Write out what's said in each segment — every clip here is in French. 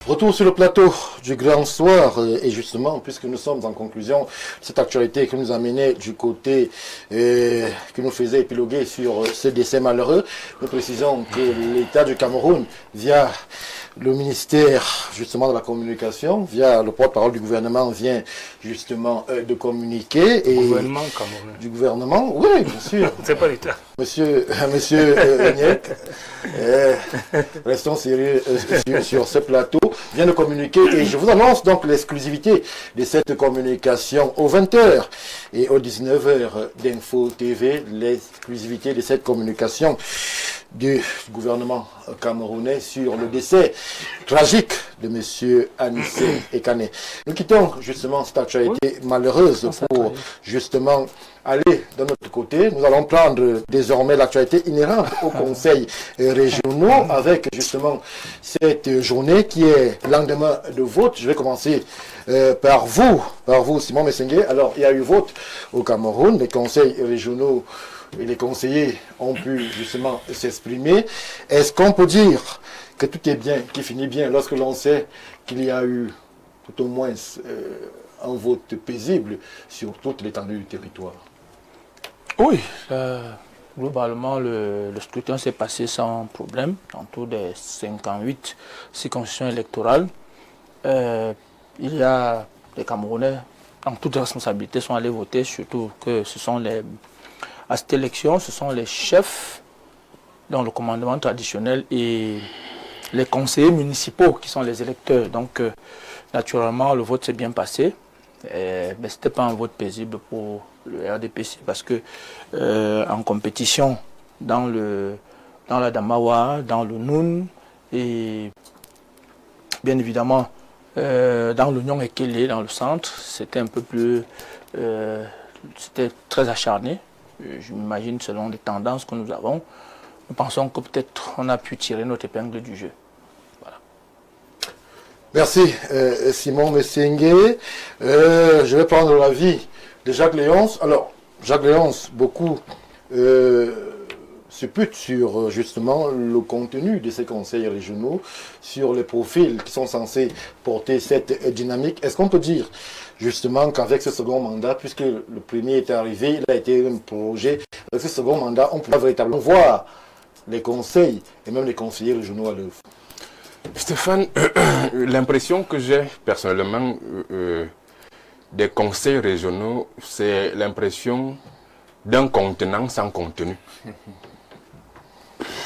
Retour sur le plateau du Grand Soir et justement, puisque nous sommes en conclusion, cette actualité qui nous a mené du côté qui nous faisait épiloguer sur ce décès malheureux, nous précisons que l'État du Cameroun, via le ministère justement de la communication, via le porte-parole du gouvernement, vient justement de communiquer. Et gouvernement camerounais. Du gouvernement, oui, bien sûr. C'est pas l'État. Monsieur Niek, restons sérieux sur ce plateau, vient de communiquer et je vous annonce donc l'exclusivité de cette communication aux 20h et aux 19h d'Info TV, l'exclusivité de cette communication du gouvernement camerounais sur le décès tragique de M. Anissé Ekane. Nous quittons justement cette actualité malheureuse pour justement aller de notre côté. Nous allons prendre désormais l'actualité inhérente aux conseils régionaux avec justement cette journée qui est lendemain de vote. Je vais commencer par vous Simon Messengue. Alors il y a eu vote au Cameroun, les conseils régionaux et les conseillers ont pu justement s'exprimer. Est-ce qu'on peut dire que tout est bien, qui finit bien, lorsque l'on sait qu'il y a eu tout au moins un vote paisible sur toute l'étendue du territoire? Oui, globalement, le scrutin s'est passé sans problème dans tous les 58 circonscriptions électorales. Il y a les Camerounais, en toute responsabilité, sont allés voter, surtout que ce sont à cette élection, ce sont les chefs dans le commandement traditionnel et les conseillers municipaux qui sont les électeurs. Donc, naturellement, le vote s'est bien passé. Mais ce n'était pas un vote paisible pour le RDPC parce que en compétition dans la Damawa, dans le Noun et bien évidemment dans l'Union Ekele, dans le centre, c'était un peu plus... c'était très acharné. Je m'imagine selon les tendances que nous avons. Nous pensons que peut-être on a pu tirer notre épingle du jeu. Voilà. Merci Simon Messengue. Je vais prendre l'avis de Jacques Léonce. Alors, Jacques Léonce, beaucoup se butent sur justement le contenu de ces conseils régionaux, sur les profils qui sont censés porter cette dynamique. Est-ce qu'on peut dire justement qu'avec ce second mandat, puisque le premier est arrivé, il a été prolongé, avec ce second mandat, on peut véritablement voir les conseils et même les conseillers régionaux à l'œuvre? Stéphane, l'impression que j'ai personnellement des conseils régionaux, c'est l'impression d'un contenant sans contenu.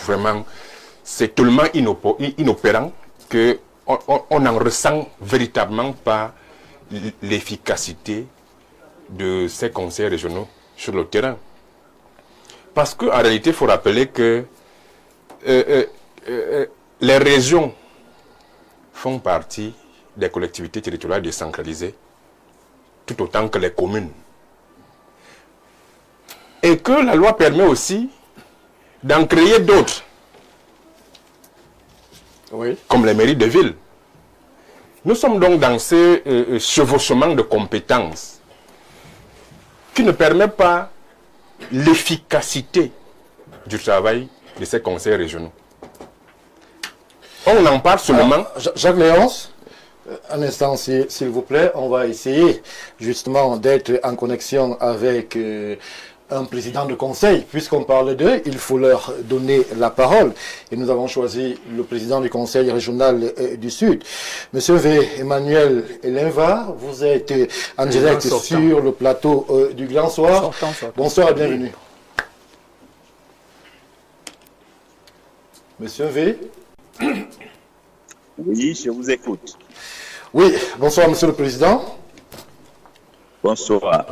Vraiment, c'est tellement inopérant qu'on n'en ressent véritablement pas l'efficacité de ces conseils régionaux sur le terrain. Parce qu'en réalité, il faut rappeler que les régions font partie des collectivités territoriales décentralisées, tout autant que les communes. Et que la loi permet aussi d'en créer d'autres, oui, comme les mairies de ville. Nous sommes donc dans ce chevauchement de compétences qui ne permet pas l'efficacité du travail de ces conseils régionaux. On en parle seulement. Jacques Léonce, un instant s'il vous plaît, on va essayer justement d'être en connexion avec un président de conseil. Puisqu'on parle d'eux, il faut leur donner la parole. Et nous avons choisi le président du conseil régional du Sud. Monsieur V. Emmanuel Elinva, vous êtes en direct sur le plateau du Grand Soir. Bonsoir et bienvenue. Monsieur V. Oui, je vous écoute. Oui, bonsoir Monsieur le Président. Bonsoir.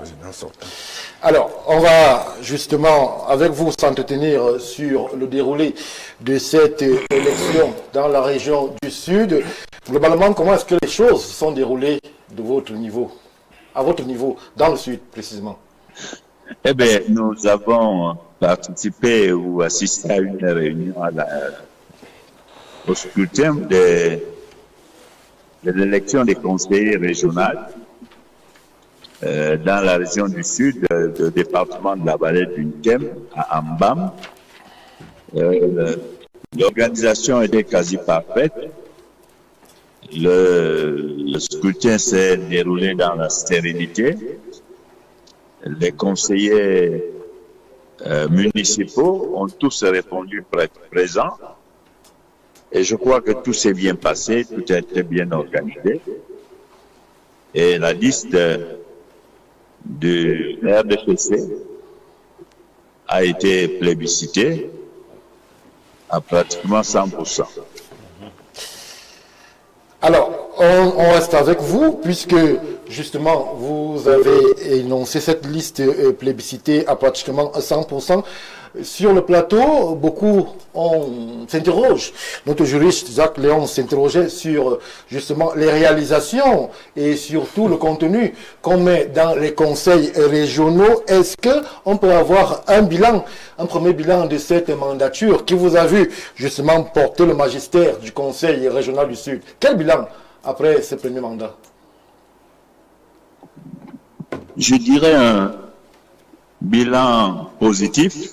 Alors, on va justement, avec vous, s'entretenir sur le déroulé de cette élection dans la région du Sud. Globalement, comment est-ce que les choses se sont déroulées de votre niveau, à votre niveau, dans le Sud précisément? Eh bien, nous avons participé ou assisté à une réunion au scrutin de l'élection des conseillers régionaux dans la région du Sud, le département de la vallée du Nkem, à Ambam. L'organisation était quasi parfaite. Le scrutin s'est déroulé dans la stérilité. Les conseillers municipaux ont tous répondu présents. Et je crois que tout s'est bien passé, tout a été bien organisé. Et la liste du RDPC a été plébiscitée à pratiquement 100%. Alors, on reste avec vous, puisque justement, vous avez énoncé cette liste plébiscitée à pratiquement 100%. Sur le plateau, beaucoup s'interrogent. Notre juriste Jacques Léon s'interrogeait sur justement les réalisations et surtout le contenu qu'on met dans les conseils régionaux. Est-ce qu'on peut avoir un premier bilan de cette mandature qui vous a vu justement porter le magistère du Conseil régional du Sud? Quel bilan après ce premier mandat? Je dirais un bilan positif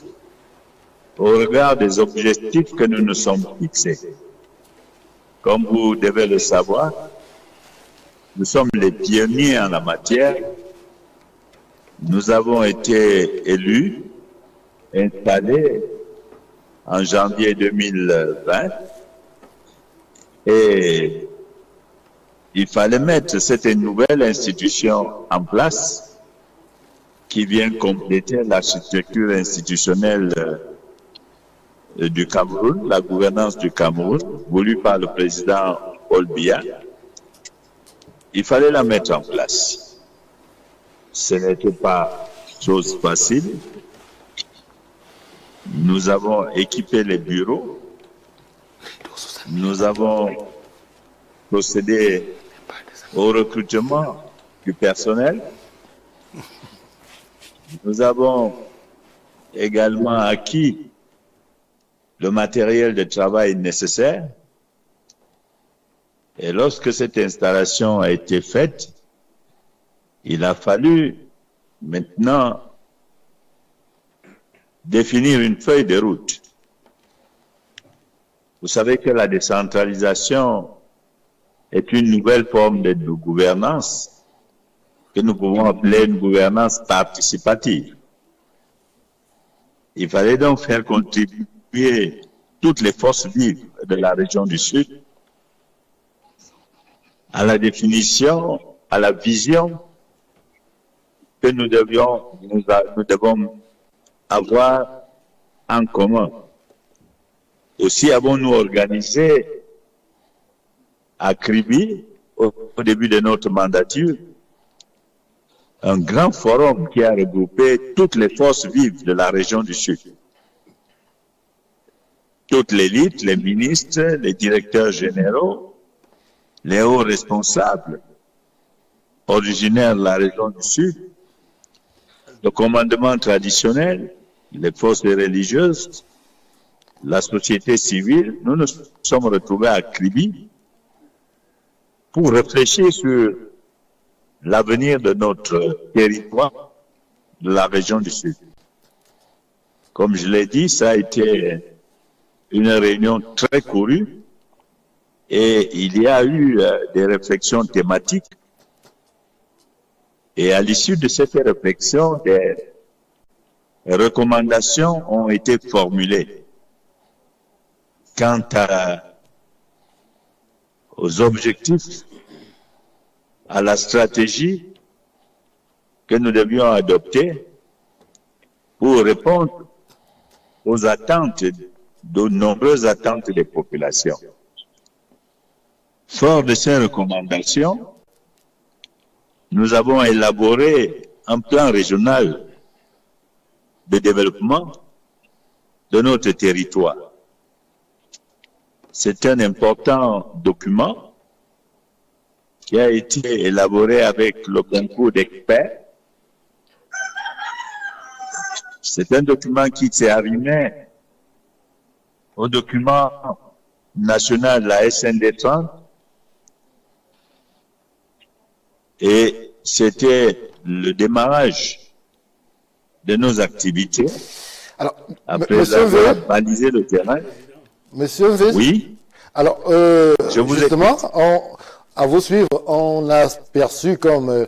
au regard des objectifs que nous nous sommes fixés. Comme vous devez le savoir, nous sommes les pionniers en la matière. Nous avons été élus, installés en janvier 2020 et il fallait mettre cette nouvelle institution en place qui vient compléter l'architecture institutionnelle du Cameroun, la gouvernance du Cameroun, voulue par le président Paul Biya. Il fallait la mettre en place. Ce n'était pas chose facile. Nous avons équipé les bureaux. Nous avons procédé au recrutement du personnel. Nous avons également acquis le matériel de travail nécessaire. Et lorsque cette installation a été faite, il a fallu maintenant définir une feuille de route. Vous savez que la décentralisation est une nouvelle forme de gouvernance que nous pouvons appeler une gouvernance participative. Il fallait donc faire contribuer toutes les forces vives de la région du Sud à la définition, à la vision que nous devons avoir en commun. Aussi avons-nous organisé à Kribi, au début de notre mandature, un grand forum qui a regroupé toutes les forces vives de la région du Sud. Toute l'élite, les ministres, les directeurs généraux, les hauts responsables originaires de la région du Sud, le commandement traditionnel, les forces religieuses, la société civile, nous nous sommes retrouvés à Kribi pour réfléchir sur l'avenir de notre territoire, de la région du Sud. Comme je l'ai dit, ça a été une réunion très courue et il y a eu des réflexions thématiques. Et à l'issue de cette réflexion, des recommandations ont été formulées quant aux objectifs, à la stratégie que nous devions adopter pour répondre aux attentes, de nombreuses attentes des populations. Fort de ces recommandations, nous avons élaboré un plan régional de développement de notre territoire. C'est un important document qui a été élaboré avec le concours d'experts. C'est un document qui s'est arrimé au document national de la SND 30 et c'était le démarrage de nos activités. Alors, après avoir balisé le terrain. Monsieur Vez, oui. Alors, je vous justement, à vous suivre, on a perçu comme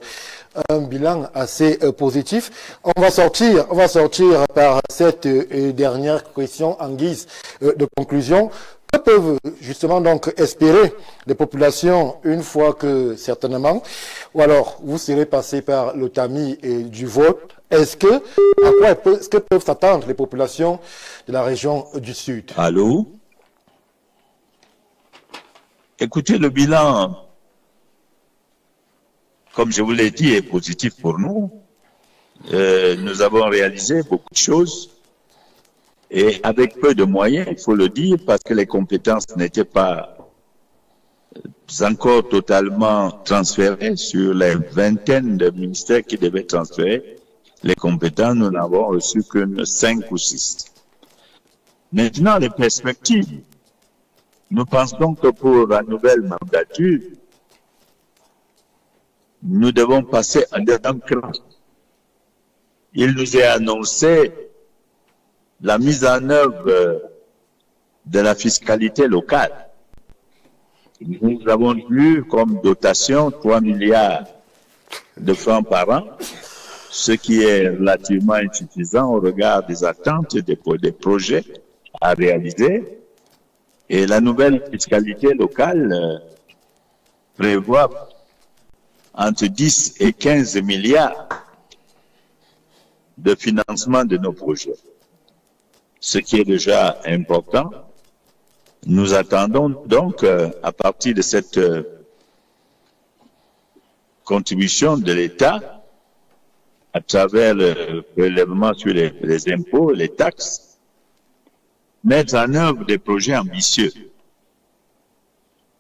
un bilan assez positif. On va sortir par cette dernière question en guise de conclusion. Que peuvent justement donc espérer les populations une fois que certainement, ou alors vous serez passé par le tamis du vote, est-ce que peuvent s'attendre les populations de la région du Sud? Allô? Écoutez, le bilan, comme je vous l'ai dit, est positif pour nous. Nous avons réalisé beaucoup de choses et avec peu de moyens, il faut le dire, parce que les compétences n'étaient pas encore totalement transférées sur les vingtaines de ministères qui devaient transférer les compétences. Nous n'avons reçu que 5 ou 6. Maintenant, les perspectives. Nous pensons que pour la nouvelle mandature, nous devons passer un deuxième cran. Il nous est annoncé la mise en œuvre de la fiscalité locale. Nous avons eu comme dotation 3 milliards de francs par an, ce qui est relativement insuffisant au regard des attentes des projets à réaliser. Et la nouvelle fiscalité locale prévoit entre 10 et 15 milliards de financement de nos projets, ce qui est déjà important. Nous attendons donc, à partir de cette contribution de l'État, à travers le prélèvement sur les impôts, les taxes, mettre en œuvre des projets ambitieux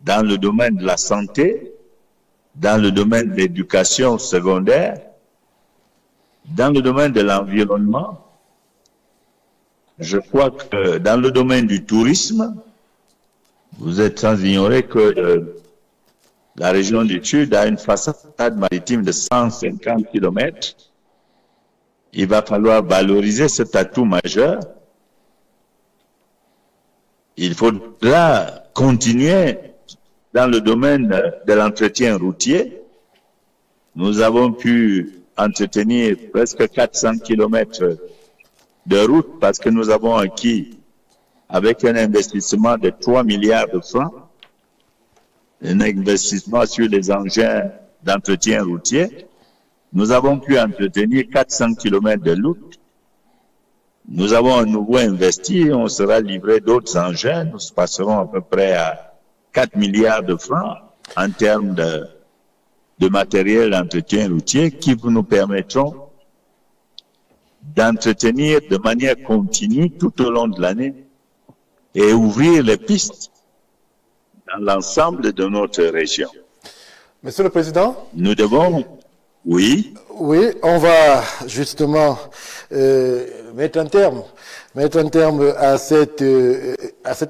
dans le domaine de la santé, dans le domaine de l'éducation secondaire, dans le domaine de l'environnement. Je crois que dans le domaine du tourisme, vous êtes sans ignorer que la région du Sud a une façade maritime de 150 km. Il va falloir valoriser cet atout majeur. Il faudra continuer dans le domaine de l'entretien routier. Nous avons pu entretenir presque 400 km de route parce que nous avons acquis, avec un investissement de 3 milliards de francs, un investissement sur les engins d'entretien routier. Nous avons pu entretenir 400 km de route. Nous avons à nouveau investi, on sera livré d'autres engins, nous passerons à peu près à 4 milliards de francs en termes de matériel d'entretien routier qui nous permettront d'entretenir de manière continue tout au long de l'année et ouvrir les pistes dans l'ensemble de notre région. Monsieur le Président? Nous devons, oui. Oui, on va justement mettre un terme à cet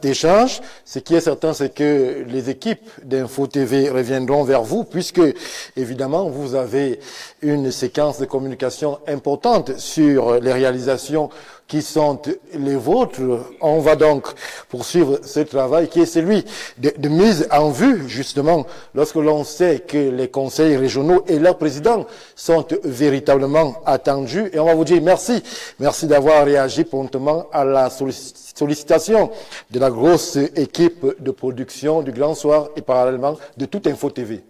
échange. Ce qui est certain, c'est que les équipes d'Info TV reviendront vers vous, puisque évidemment vous avez une séquence de communication importante sur les réalisations qui sont les vôtres. On va donc poursuivre ce travail qui est celui de mise en vue, justement, lorsque l'on sait que les conseils régionaux et leurs présidents sont véritablement attendus. Et on va vous dire merci. Merci d'avoir réagi promptement à la sollicitation de la grosse équipe de production du Grand Soir et parallèlement de toute Info TV.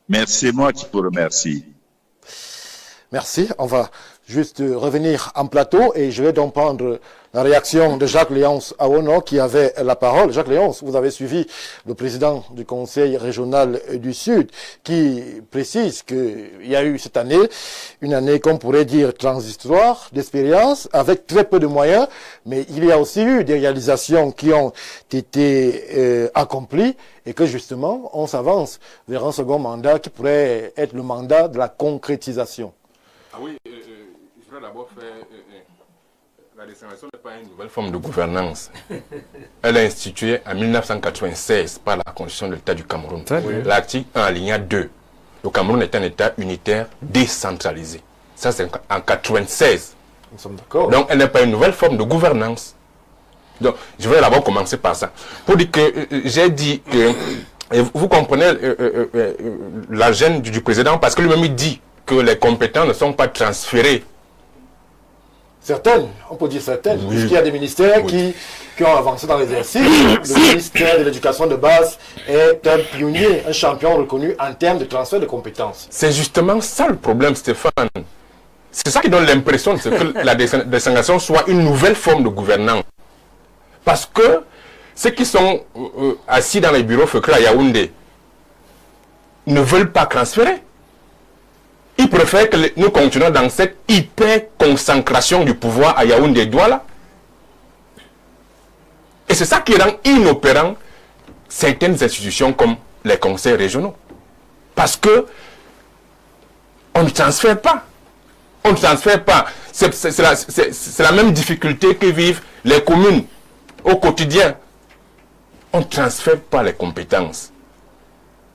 Merci, moi qui vous remercie. Merci. On va juste revenir en plateau et je vais donc prendre la réaction de Jacques Léonce Awono qui avait la parole. Jacques Léonce, vous avez suivi le président du Conseil régional du Sud qui précise qu'il y a eu cette année, une année qu'on pourrait dire transitoire d'expérience avec très peu de moyens, mais il y a aussi eu des réalisations qui ont été accomplies et que justement on s'avance vers un second mandat qui pourrait être le mandat de la concrétisation. Ah oui, je voudrais d'abord faire... la décentralisation n'est pas une nouvelle forme de gouvernance. Elle est instituée en 1996 par la Constitution de l'État du Cameroun. L'article 1, alinéa 2. Le Cameroun est un État unitaire décentralisé. Ça, c'est en 1996. Nous sommes d'accord. Donc, elle n'est pas une nouvelle forme de gouvernance. Donc, je vais d'abord commencer par ça. Pour dire que j'ai dit que Et vous comprenez la gêne du président, parce que lui-même il dit que les compétences ne sont pas transférées. Certaines, on peut dire certaines, Oui. puisqu'il y a des ministères qui ont avancé dans l'exercice. Le ministère de l'Éducation de base est un pionnier, un champion reconnu en termes de transfert de compétences. C'est justement ça le problème, Stéphane. C'est ça qui donne l'impression que la décentralisation soit une nouvelle forme de gouvernance. Parce que ceux qui sont assis dans les bureaux FECRA à Yaoundé ne veulent pas transférer. Ils préfèrent que nous continuions dans cette hyper-concentration du pouvoir à Yaoundé et Douala. Et c'est ça qui rend inopérant certaines institutions comme les conseils régionaux. Parce que on ne transfère pas. On ne transfère pas. C'est la même difficulté que vivent les communes au quotidien. On ne transfère pas les compétences.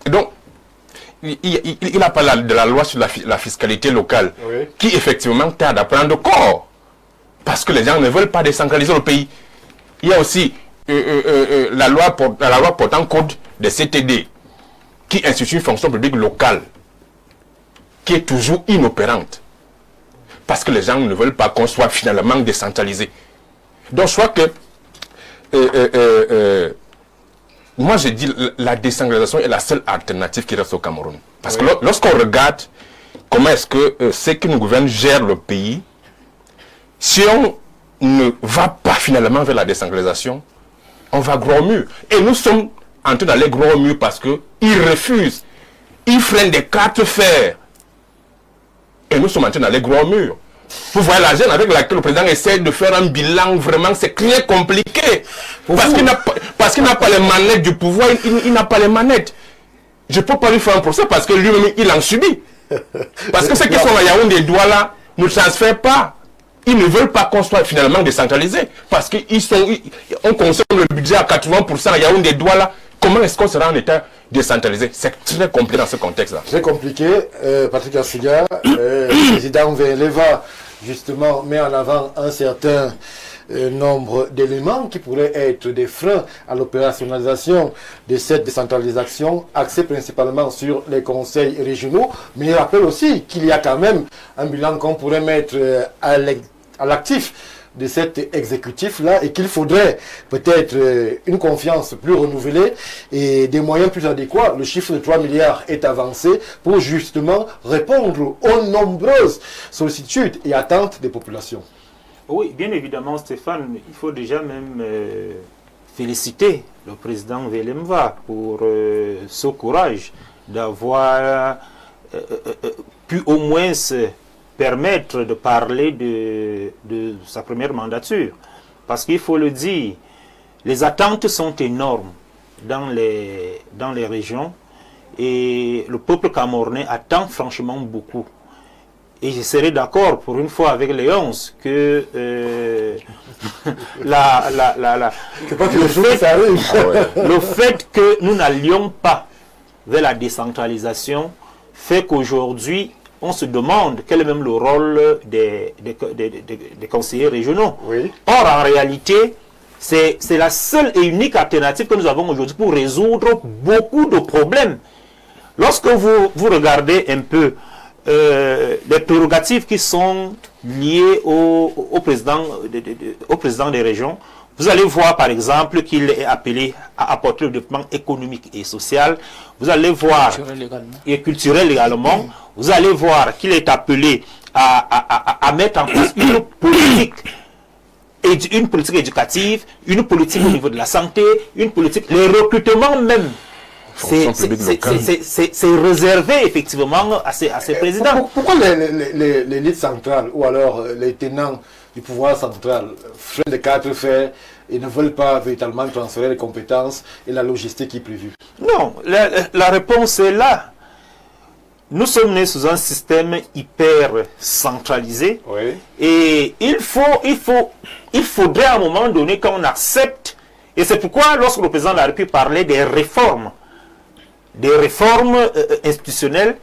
Et donc, il a parlé de la loi sur la fiscalité locale, Oui. qui effectivement tarde à prendre corps. Parce que les gens ne veulent pas décentraliser le pays. Il y a aussi la loi portant code des CTD, qui institue une fonction publique locale, qui est toujours inopérante. Parce que les gens ne veulent pas qu'on soit finalement décentralisé. Donc je crois que moi j'ai dit la décentralisation est la seule alternative qui reste au Cameroun. Parce que lorsqu'on regarde comment est-ce que ceux qui nous gouvernent gèrent le pays, si on ne va pas finalement vers la décentralisation, on va gros au mur. Et nous sommes en train d'aller gros au mur parce qu'ils refusent. Ils freinent des quatre fers. Et nous sommes en train d'aller gros au mur. Vous voyez la gêne avec laquelle le président essaie de faire un bilan, vraiment, c'est très compliqué. Parce qu'il n'a pas les manettes du pouvoir, il n'a pas les manettes. Je ne peux pas lui faire un procès parce que lui-même, il en subit. Parce que ceux qui sont à Yaoundé et Douala ne transfèrent pas. Ils ne veulent pas qu'on soit finalement décentralisé. Parce qu'on consomme le budget à 80% à Yaoundé et Douala. Comment est-ce qu'on sera en état décentralisé? C'est très compliqué dans ce contexte-là. Très compliqué. Patrick Assiga, le président Leva, justement, met en avant un certain nombre d'éléments qui pourraient être des freins à l'opérationnalisation de cette décentralisation, axée principalement sur les conseils régionaux. Mais il rappelle aussi qu'il y a quand même un bilan qu'on pourrait mettre à l'actif de cet exécutif-là et qu'il faudrait peut-être une confiance plus renouvelée et des moyens plus adéquats. Le chiffre de 3 milliards est avancé pour justement répondre aux nombreuses sollicitudes et attentes des populations. Oui, bien évidemment, Stéphane, il faut déjà même féliciter le président Velemva pour ce courage d'avoir pu au moins permettre de parler de sa première mandature. Parce qu'il faut le dire, les attentes sont énormes dans les régions et le peuple camerounais attend franchement beaucoup. Et je serais d'accord pour une fois avec Léonce que le fait que nous n'allions pas vers la décentralisation fait qu'aujourd'hui, on se demande quel est même le rôle des conseillers régionaux. Oui. Or, en réalité, c'est la seule et unique alternative que nous avons aujourd'hui pour résoudre beaucoup de problèmes. Lorsque vous regardez un peu les prérogatives qui sont liées au président des régions, vous allez voir par exemple qu'il est appelé à apporter le développement économique et social. Vous allez voir, et culturel également, vous allez voir qu'il est appelé à mettre en place une politique éducative, une politique au niveau de la santé, une politique, les recrutements même. C'est réservé effectivement à ces présidents. Pourquoi l'élite centrale ou alors les tenants du pouvoir central freinent des quatre fers et ne veulent pas véritablement transférer les compétences et la logistique qui est prévue? Non, la réponse est là. Nous sommes nés sous un système hyper centralisé. Oui. Et il faudrait à un moment donné qu'on accepte. Et c'est pourquoi lorsque le président de la République parlait des réformes institutionnelles,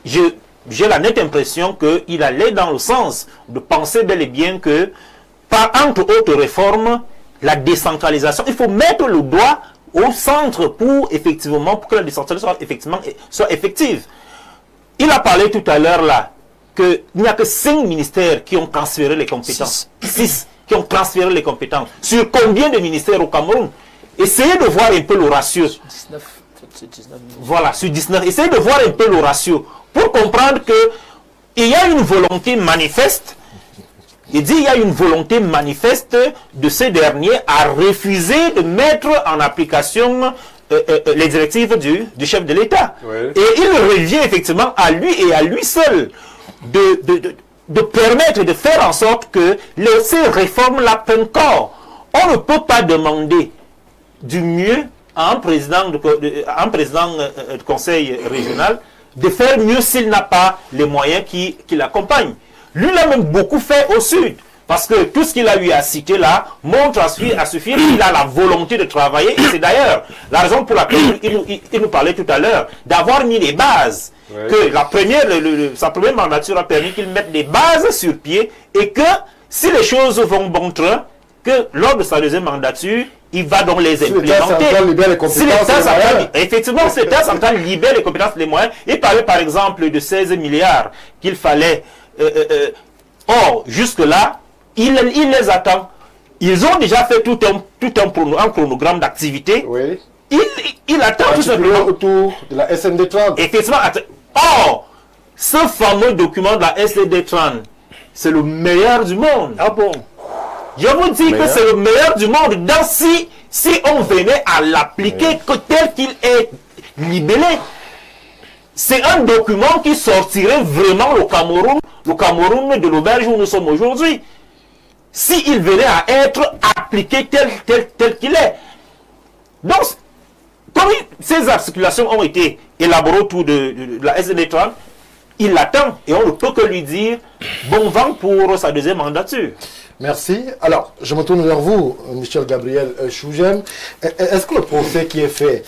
j'ai la nette impression qu'il allait dans le sens de penser bel et bien que, entre autres réformes, la décentralisation, il faut mettre le doigt au centre pour que la décentralisation soit effective. Il a parlé tout à l'heure là qu'il n'y a que 5 ministères qui ont transféré les compétences. 6 qui ont transféré les compétences. Sur combien de ministères au Cameroun? Essayez de voir un peu le ratio. 19. Voilà, sur 19. Essayez de voir un peu le ratio pour comprendre qu'il y a une volonté manifeste. Il dit qu'il y a une volonté manifeste de ces derniers à refuser de mettre en application les directives du chef de l'État. Oui. Et il revient effectivement à lui et à lui seul de permettre, de faire en sorte que ces réformes-là prennent corps. On ne peut pas demander du mieux à un président du conseil régional de faire mieux s'il n'a pas les moyens qui l'accompagnent. Lui, il a même beaucoup fait au sud. Parce que tout ce qu'il a eu à citer là montre à suffire qu'il a la volonté de travailler. Et c'est d'ailleurs la raison pour laquelle il nous parlait tout à l'heure d'avoir mis les bases. Ouais. Que sa première mandature a permis qu'il mette des bases sur pied et que si les choses vont bon train, que lors de sa deuxième mandature, il va donc les implémenter. Si effectivement, si l'État central libère les compétences et les moyens, il parlait par exemple de 16 milliards qu'il fallait. Or, jusque-là, il les attend. Ils ont déjà fait tout un chronogramme d'activité. Oui. Il attend tout simplement. Autour de la SND30. Effectivement. Or, ce fameux document de la SND30, c'est le meilleur du monde. Ah bon? Je vous dis que c'est le meilleur du monde. Si on venait à l'appliquer tel qu'il est libellé, c'est un document qui sortirait vraiment le Cameroun de l'auberge où nous sommes aujourd'hui. S'il venait à être appliqué tel qu'il est. Donc, comme ces articulations ont été élaborées autour de la SND30, il l'attend et on ne peut que lui dire bon vent pour sa deuxième mandature. Merci. Alors, je me tourne vers vous, Michel Gabriel Chougem. Est-ce que le procès qui est fait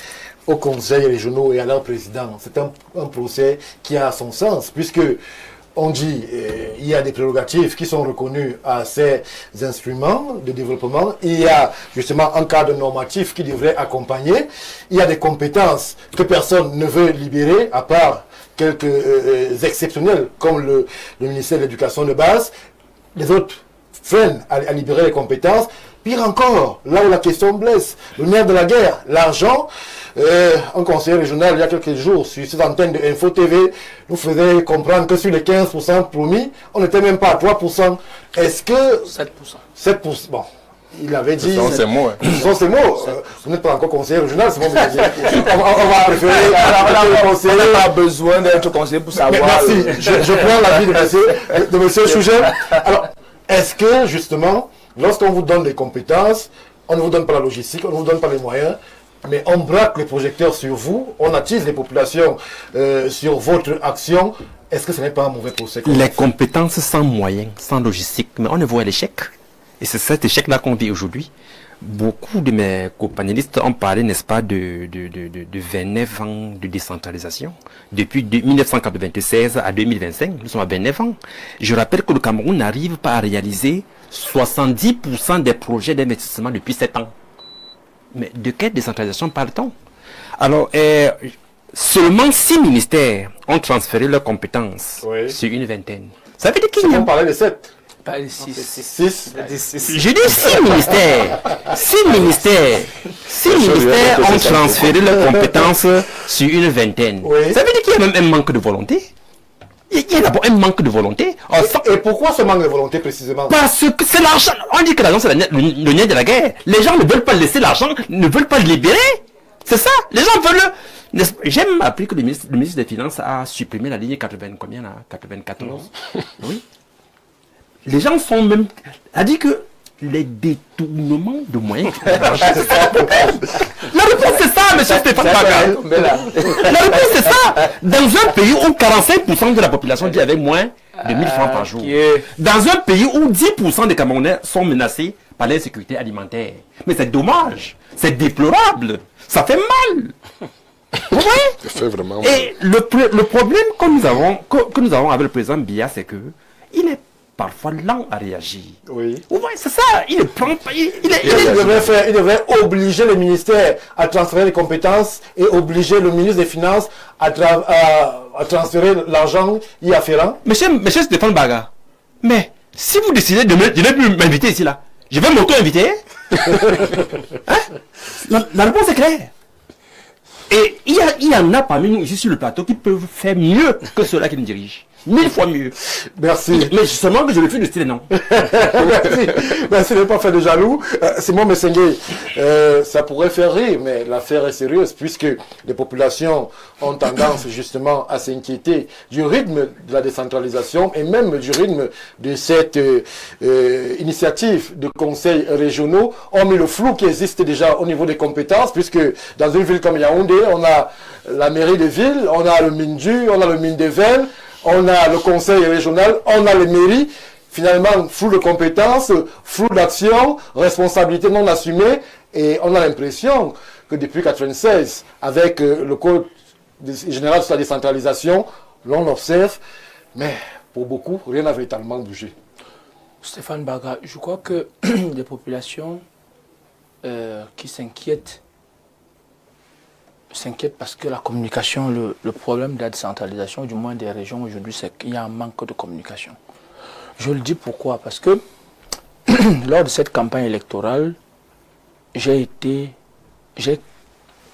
aux conseils régionaux et à leur président, c'est un procès qui a son sens, puisque on dit il y a des prérogatives qui sont reconnues à ces instruments de développement, il y a justement un cadre normatif qui devrait accompagner, il y a des compétences que personne ne veut libérer, à part quelques exceptionnels, comme le ministère de l'Éducation de base. Les autres freinent à libérer les compétences. Pire encore, là où la question blesse, le nerf de la guerre, l'argent. Un conseiller régional, il y a quelques jours, sur cette antenne de Info TV, nous faisait comprendre que sur les 15% promis, on n'était même pas à 3%. Est-ce que... 7%. Bon, il avait dit... Ce sont ces mots. Ce sont ces mots. Vous n'êtes pas encore conseiller régional, c'est bon, on va préférer... On n'a pas besoin d'être conseiller pour savoir... Merci, je prends l'avis de monsieur Chougem. Alors, est-ce que, justement, lorsqu'on vous donne des compétences, on ne vous donne pas la logistique, on ne vous donne pas les moyens, mais on braque les projecteurs sur vous, on attise les populations sur votre action. Est-ce que ce n'est pas un mauvais procès? Les compétences sans moyens, sans logistique, mais on ne voit l'échec. Et c'est cet échec-là qu'on vit aujourd'hui. Beaucoup de mes copanélistes ont parlé, n'est-ce pas, de 29 ans de décentralisation. Depuis 1996 à 2025, nous sommes à 29 ans. Je rappelle que le Cameroun n'arrive pas à réaliser 70% des projets d'investissement depuis 7 ans. Mais de quelle décentralisation parle-t-on? Alors, seulement 6 ministères ont transféré leurs compétences sur une vingtaine. Ça veut dire qu'il y a... On parlait de 7. Pas les 6. 6. J'ai dit 6 ministères. 6 ministères. 6 ministères ont transféré leurs compétences sur une vingtaine. Oui. Ça veut dire qu'il y a même un manque de volonté. Il y a d'abord un manque de volonté. Et pourquoi ce manque de volonté précisément? Parce que c'est l'argent. On dit que l'argent c'est le nerf de la guerre. Les gens ne veulent pas laisser l'argent, ne veulent pas le libérer. C'est ça. Les gens veulent. J'aime appris que le ministre des Finances a supprimé la ligne 80, combien là? 94. Oui. Les gens sont même... a dit que les détournements de moyens... La réponse c'est ça, monsieur Stéphane Baga. La réponse c'est ça. Dans un pays où 45% de la population vit avec moins de 1000 francs par jour. Dans un pays où 10% des Camerounais sont menacés par l'insécurité alimentaire. Mais c'est dommage. C'est déplorable. Ça fait mal. Vous voyez? C'est vraiment mal. Et le problème que nous avons avec le président Biya, c'est que il est parfois lent à réagir. Oui. Ouais, c'est ça, il ne prend pas. Il devrait obliger le ministère à transférer les compétences et obliger le ministre des Finances à transférer l'argent y afférent. Monsieur Stéphane Baga, mais si vous décidez de ne plus m'inviter ici, là, je vais m'auto-inviter. Hein? La réponse est claire. Et il y en a parmi nous ici sur le plateau qui peuvent faire mieux que ceux-là qui nous dirigent. 1000 fois mieux. Merci. Mais justement que je refuse de citer les noms. Merci de ne pas faire de jaloux. Simon Messengue, ça pourrait faire rire, mais l'affaire est sérieuse puisque les populations ont tendance justement à s'inquiéter du rythme de la décentralisation et même du rythme de cette initiative de conseils régionaux, hormis le flou qui existe déjà au niveau des compétences, puisque dans une ville comme Yaoundé, on a la mairie de ville, on a le Mindu, on a le Mindevel, on a le conseil régional, on a les mairies. Finalement, flou de compétences, flou d'action, responsabilité non assumée. Et on a l'impression que depuis 1996, avec le Code général sur la décentralisation, l'on observe, mais pour beaucoup, rien n'a véritablement bougé. Stéphane Baga, je crois que les populations qui s'inquiètent parce que la communication, le problème de la décentralisation, du moins des régions aujourd'hui, c'est qu'il y a un manque de communication. Je le dis pourquoi? Parce que lors de cette campagne électorale, j'ai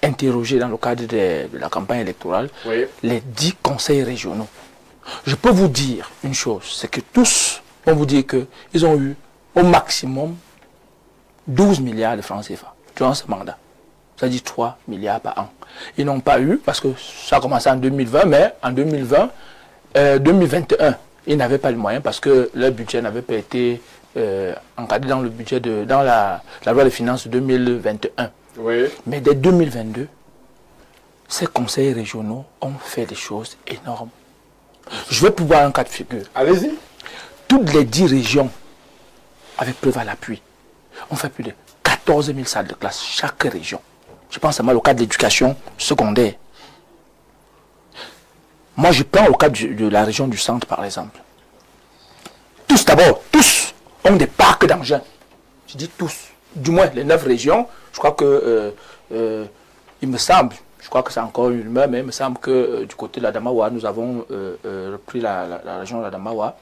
interrogé dans le cadre de la campagne électorale les 10 conseils régionaux. Je peux vous dire une chose, c'est que tous vont vous dire qu'ils ont eu au maximum 12 milliards de francs CFA durant ce mandat. C'est-à-dire 3 milliards par an. Ils n'ont pas eu, parce que ça a commencé en 2020, mais en 2021, ils n'avaient pas les moyens parce que leur budget n'avait pas été encadré dans le budget dans la loi de finances 2021. Oui. Mais dès 2022, ces conseils régionaux ont fait des choses énormes. Je vais pouvoir un cas de figure. Allez-y. Toutes les 10 régions, avec preuve à l'appui, ont fait plus de 14 000 salles de classe, chaque région. Je pense seulement au cas de l'éducation secondaire. Moi, je prends au cas de la région du centre, par exemple. Tous d'abord, tous ont des parcs d'engins. Je dis tous. Du moins, les 9 régions, je crois que, il me semble, je crois que c'est encore une rumeur, mais il me semble que du côté de la Damawa, nous avons repris la région de la Damawa.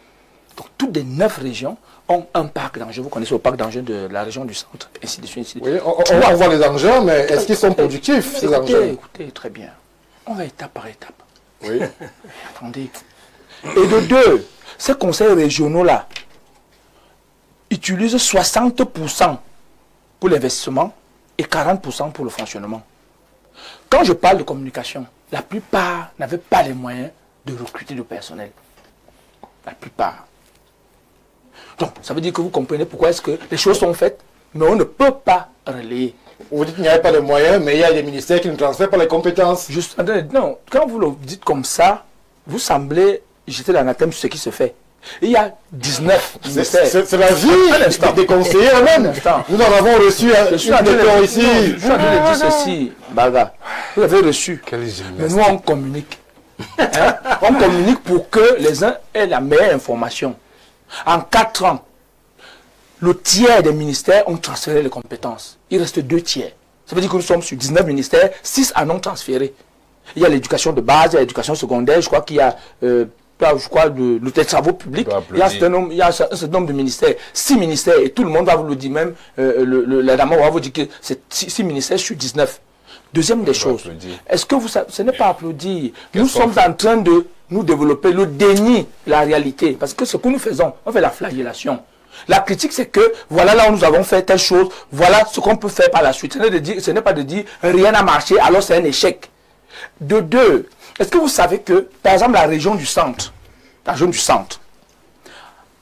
Donc, toutes les 9 régions ont un parc d'engins. Vous connaissez le parc d'engins de la région du centre, ainsi de suite. Oui, on va voir les engins, mais est-ce qu'ils sont productifs, ces engins? Écoutez, très bien. On va étape par étape. Oui. Attendez. Et de 2, ces conseils régionaux-là utilisent 60% pour l'investissement et 40% pour le fonctionnement. Quand je parle de communication, la plupart n'avaient pas les moyens de recruter du personnel. La plupart. Donc, ça veut dire que vous comprenez pourquoi est-ce que les choses sont faites, mais on ne peut pas relayer. Vous dites qu'il n'y avait pas de moyens, mais il y a des ministères qui ne transfèrent pas les compétences. Juste, non, quand vous le dites comme ça, vous semblez jeter l'anathème sur ce qui se fait. Il y a 19 ministères. C'est la vie des conseillers eux-mêmes. Nous en avons reçu je suis en train de ici. Je suis en train de dire ceci, Baga. Vous avez reçu. Mais nous, on communique. Hein? On communique pour que les uns aient la meilleure information. En 4 ans, le tiers des ministères ont transféré les compétences. Il reste 2 tiers. Ça veut dire que nous sommes sur 19 ministères, 6 en ont transféré. Il y a l'éducation de base, il y a l'éducation secondaire, je crois qu'il y a les travaux publics, il y a un certain nombre de ministères, 6 ministères, et tout le monde va vous le dire, même la dame va vous dire que c'est 6 ministères sur 19. Deuxième des choses, est-ce que vous savez, ce n'est pas applaudir, nous sommes en train de nous développer le déni de la réalité, parce que ce que nous faisons, on fait la flagellation. La critique, c'est que voilà là où nous avons fait telle chose, voilà ce qu'on peut faire par la suite. Ce n'est pas de dire rien n'a marché, alors c'est un échec. De 2, est-ce que vous savez que, par exemple, la région du centre,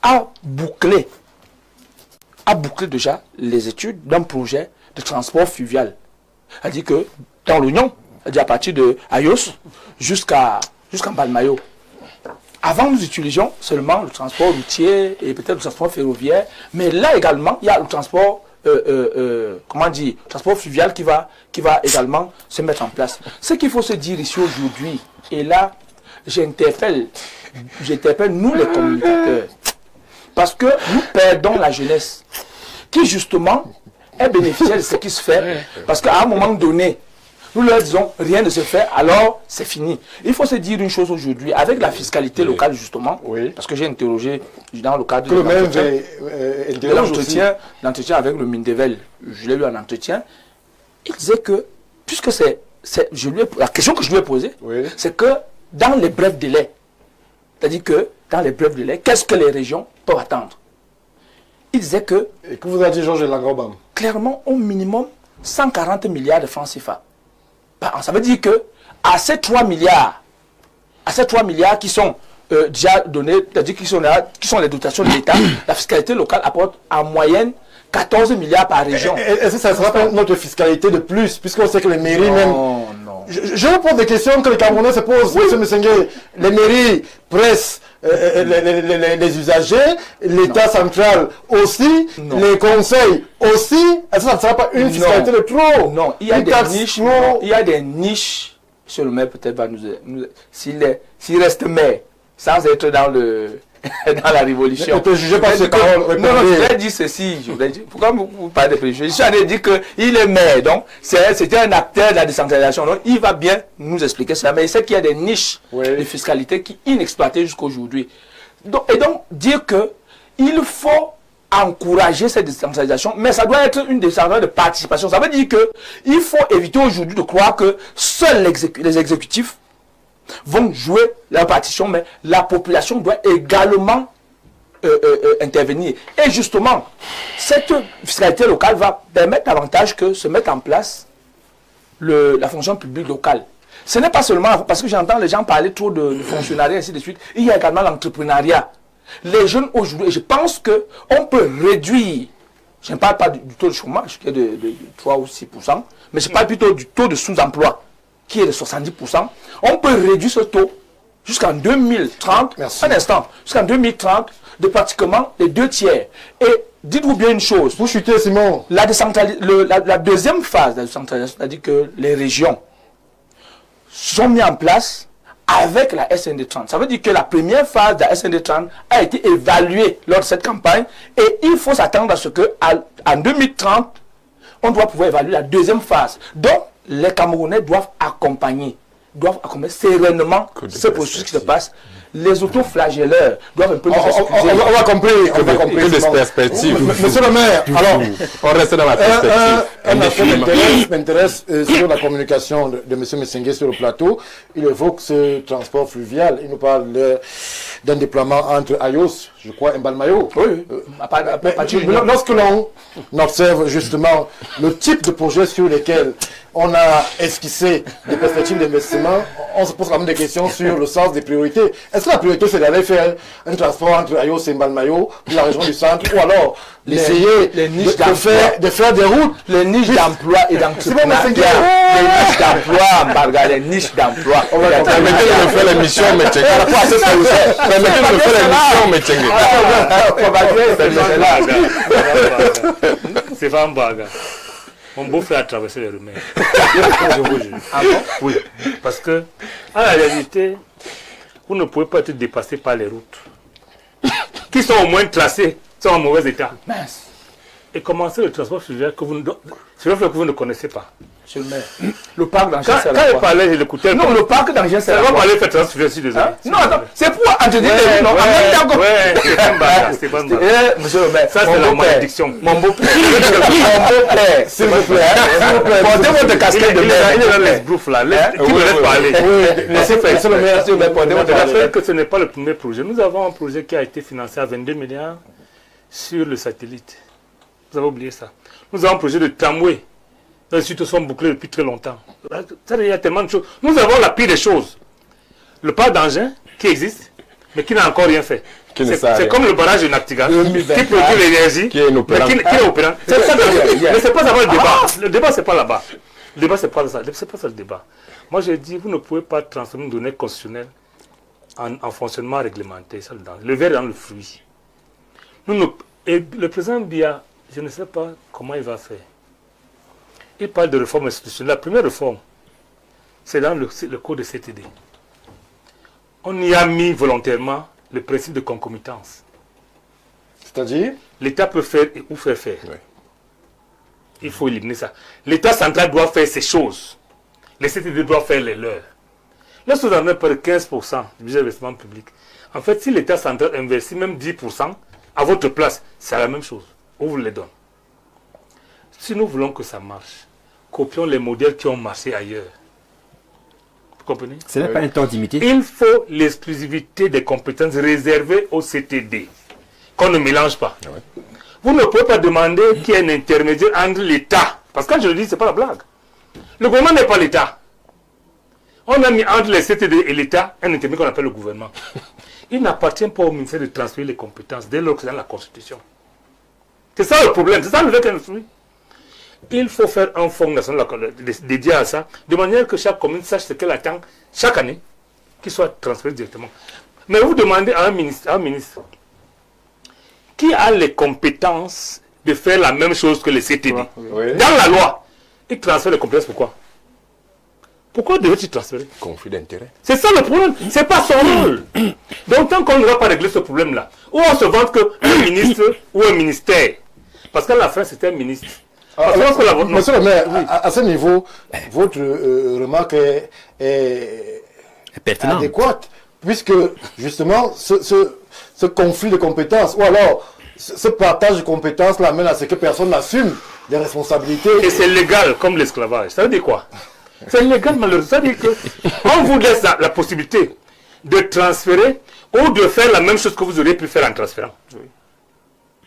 a bouclé déjà les études d'un projet de transport fluvial. C'est-à-dire que dans l'Oignon, c'est-à-dire à partir de Ayos jusqu'à Balmayo. Avant, nous utilisions seulement le transport routier et peut-être le transport ferroviaire, mais là également, il y a le transport, transport fluvial qui va également se mettre en place. Ce qu'il faut se dire ici aujourd'hui, et là, j'interpelle nous les communicateurs, Parce que nous perdons la jeunesse, qui justement est bénéficiaire de ce qui se fait. Parce qu'à un moment donné, nous leur disons, rien ne se fait, alors c'est fini. Il faut se dire une chose aujourd'hui, avec la fiscalité locale justement, parce que j'ai interrogé dans le cadre de l'entretien avec le Mindevel, je l'ai eu en entretien, il disait que, puisque la question que je lui ai posée, c'est que dans les brefs délais, c'est-à-dire que dans les brefs délais, qu'est-ce que les régions peuvent attendre? Il disait que... Et que vous a dit Georges Langobam? Clairement, au minimum, 140 milliards de francs CFA. Ça veut dire que à ces 3 milliards qui sont déjà donnés, c'est-à-dire qui sont les dotations de l'État, la fiscalité locale apporte en moyenne 14 milliards par région. Est-ce que ça ne sera pas notre fiscalité de plus, puisqu'on sait que les mairies non. Je vous pose des questions que les Camerounais se posent, M. Messengue. Les mairies pressent les usagers, l'État central aussi, les conseils aussi. Est-ce que ça ne sera pas une fiscalité de trop? Non, il y a des niches. Il y a des niches. Monsieur le maire peut-être va nous s'il reste maire, sans être dans la révolution. Ne te jugez pas ses paroles. Non, je voudrais dire ceci. Pourquoi vous parlez de préjugés? Je suis allé dire qu'il est maire, donc c'était un acteur de la décentralisation. Donc il va bien nous expliquer cela. Mais il sait qu'il y a des niches de fiscalité qui sont inexploitées jusqu'à aujourd'hui. Et donc, dire qu'il faut encourager cette décentralisation, mais ça doit être une décentralisation de participation. Ça veut dire qu'il faut éviter aujourd'hui de croire que seuls les exécutifs vont jouer leur partition, mais la population doit également intervenir. Et justement, cette fiscalité locale va permettre davantage que se mette en place la fonction publique locale. Ce n'est pas seulement, parce que j'entends les gens parler trop de fonctionnariat et ainsi de suite, il y a également l'entrepreneuriat. Les jeunes aujourd'hui, je pense qu'on peut réduire, je ne parle pas du taux de chômage qui est de 3 ou 6%, mais je parle plutôt du taux de sous-emploi qui est de 70%, on peut réduire ce taux jusqu'en 2030, un instant, jusqu'en 2030, de pratiquement les 2 tiers. Et dites-vous bien une chose. Vous chutez, Simon. La deuxième phase de la décentralisation, c'est-à-dire que les régions sont mises en place avec la SND 30. Ça veut dire que la première phase de la SND 30 a été évaluée lors de cette campagne et il faut s'attendre à ce qu'en 2030, on doit pouvoir évaluer la deuxième phase. Donc, les Camerounais doivent accompagner sereinement ce processus qui se passe. Les autoflagelleurs doivent un peu nous excuser. On a compris. De perspective. Monsieur le maire, alors, on reste dans la perspective. Un aspect m'intéresse sur la communication de M. Messengue sur le plateau. Il évoque ce transport fluvial. Il nous parle d'un déploiement entre Ayos, je crois, et Mbalmayo. Oui. Lorsque l'on observe justement le type de projet sur lesquels on a esquissé des perspectives d'investissement, on se pose quand même des questions sur le sens des priorités. Est-ce que la priorité c'est d'aller faire un transport entre Ayos et Mbalmayo pour la région du centre, ou alors d'essayer de faire des routes? Les niches d'emploi et d'entrepreneuriat. Les niches d'emploi. Permettez-nous de faire l'émission, mais permettez-nous de faire l'émission, mais C'est pas un bagarre. Mon beau-frère a traversé les rumeurs. Ah bon? Oui. Parce que, en réalité, vous ne pouvez pas être dépassé par les routes qui sont au moins tracées, sont en mauvais état. Mince. Et commencer le transport fluvial que vous ne connaissez pas. Monsieur le maire, le parc d'Angers, c'est quand il parlait, je l'écoutais. Non, le parc d'Angers, c'est la quoi? On va aller faire transport fluvial, je suis désolé. Non, attends, c'est pour entretenir les noms. C'est pas mal. Monsieur le maire, ça c'est la malédiction. Mon beau-père, s'il vous plaît, portez votre casquette de maire. Il est dans l'esbrouf là, qui me laisse parler. Laissez faire, monsieur le maire, portez votre casquette. Que ce n'est pas le premier projet. Nous avons un projet qui a été financé à 22 milliards sur le satellite. Vous avez oublié ça. Nous avons un projet de tramway. Les sites sont bouclés depuis très longtemps. Il y a tellement de choses. Nous avons la pire des choses. Le parc d'Angers qui existe, mais qui n'a encore rien fait. C'est comme le barrage de Nactigal, qui produit l'énergie, qui est opérant. Mais c'est pas avant le débat. Le débat, c'est pas là-bas. Le débat, c'est pas ça. C'est pas ça le débat. Moi, j'ai dit, vous ne pouvez pas transformer une donnée constitutionnelle en fonctionnement réglementé. Le verre dans le fruit. Et le président Biya, je ne sais pas comment il va faire. Il parle de réforme institutionnelle. La première réforme, c'est dans le code de CTD. On y a mis volontairement le principe de concomitance. C'est-à-dire L'État peut faire ou faire. Ouais. Il faut éliminer ça. L'État central doit faire ses choses. Les CTD doivent faire les leurs. Lorsque vous en avez par 15% du budget d'investissement public, en fait, si l'État central investit même 10% à votre place, c'est la même chose. On vous les donne. Si nous voulons que ça marche, copions les modèles qui ont marché ailleurs. Vous comprenez? Ce n'est pas un temps d'imiter. Il faut l'exclusivité des compétences réservées au CTD, qu'on ne mélange pas. Ouais. Vous ne pouvez pas demander qu'il y ait un intermédiaire entre l'État. Parce que quand je le dis, ce n'est pas la blague. Le gouvernement n'est pas l'État. On a mis entre les CTD et l'État un intermédiaire qu'on appelle le gouvernement. Il n'appartient pas au ministère de transférer les compétences dès lors que c'est dans la Constitution. C'est ça le problème, c'est ça le fait qu'il il faut faire un fonds national dédié à ça, de manière que chaque commune sache ce qu'elle attend chaque année, qu'il soit transféré directement. Mais vous demandez à un ministre qui a les compétences de faire la même chose que les CTD. Oui. Dans la loi, il transfère les compétences pourquoi? Pourquoi devait-il transférer? Conflit d'intérêt. C'est ça le problème, c'est pas son rôle. Donc tant qu'on ne va pas régler ce problème-là, ou on se vante qu'un ministre ou un ministère, parce qu'à la fin c'est un ministre. Monsieur le maire, à ce niveau, votre remarque est Pertinent. adéquate, puisque justement ce conflit de compétences, ou alors ce partage de compétences l'amène à ce que personne n'assume des responsabilités. Et c'est légal comme l'esclavage. Ça veut dire quoi? C'est légal malheureusement. Ça veut dire qu'on vous laisse la possibilité de transférer ou de faire la même chose que vous auriez pu faire en transférant.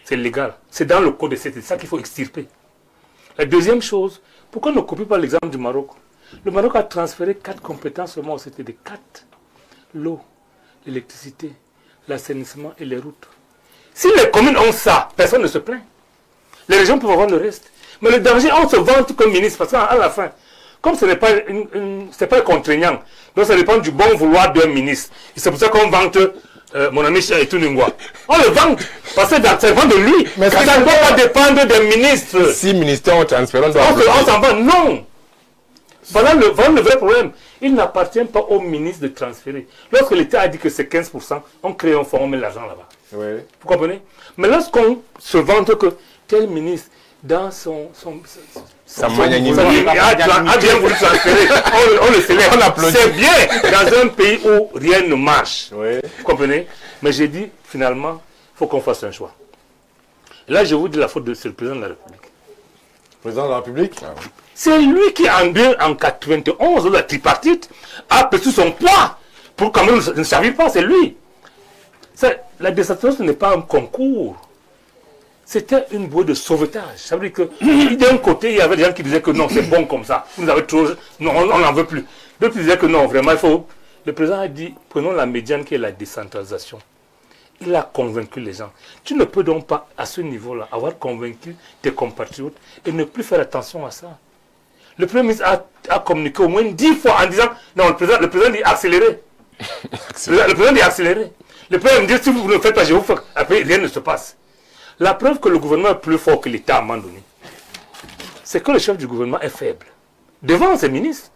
C'est légal. C'est dans le code de CTD. C'est ça qu'il faut extirper. La deuxième chose, pourquoi ne copie pas l'exemple du Maroc? Le Maroc a transféré 4 compétences seulement au CTD. 4. L'eau, l'électricité, l'assainissement et les routes. Si les communes ont ça, personne ne se plaint. Les régions peuvent avoir le reste. Mais le danger, on se vante comme ministre, parce qu'à la fin, comme ce n'est pas, pas contraignant, donc ça dépend du bon vouloir d'un ministre. Et c'est pour ça qu'on vante mon ami Etuningwa. On le vante, parce que ça dépend de lui. Mais ça ne doit pas dépendre des ministres. Si ministère ont transféré, On s'en va, non. Voilà le vrai problème. Il n'appartient pas au ministre de transférer. Lorsque l'État a dit que c'est 15%, on crée un fonds, on met l'argent là-bas. Oui. Vous comprenez? Mais lorsqu'on se vante que tel ministre, dans son sa magnanimité a bien voulu transférer, on le célèbre. On applaudit. C'est bien dans un pays où rien ne marche. Oui. Vous comprenez? Mais j'ai dit, finalement, il faut qu'on fasse un choix. Et là, je vous dis la faute c'est le président de la République. Président de la République. C'est lui qui, en 91, la tripartite, a pesé son poids pour quand même ne servir pas. C'est lui. La décentralisation n'est pas un concours. C'était une bouée de sauvetage. Ça veut dire que d'un côté, il y avait des gens qui disaient que non, c'est bon comme ça. Vous avez trop, non, on n'en veut plus. D'autres disaient que non, vraiment, il faut. Le président a dit, prenons la médiane qui est la décentralisation. Il a convaincu les gens. Tu ne peux donc pas, à ce niveau-là, avoir convaincu tes compatriotes et ne plus faire attention à ça. Le Premier ministre a communiqué au moins 10 fois en disant, non, le président dit accélérer. Le président dit accélérer. Le président dit, si vous ne le faites pas, je vous fais. Après, rien ne se passe. La preuve que le gouvernement est plus fort que l'État à un moment donné, c'est que le chef du gouvernement est faible. Devant ses ministres,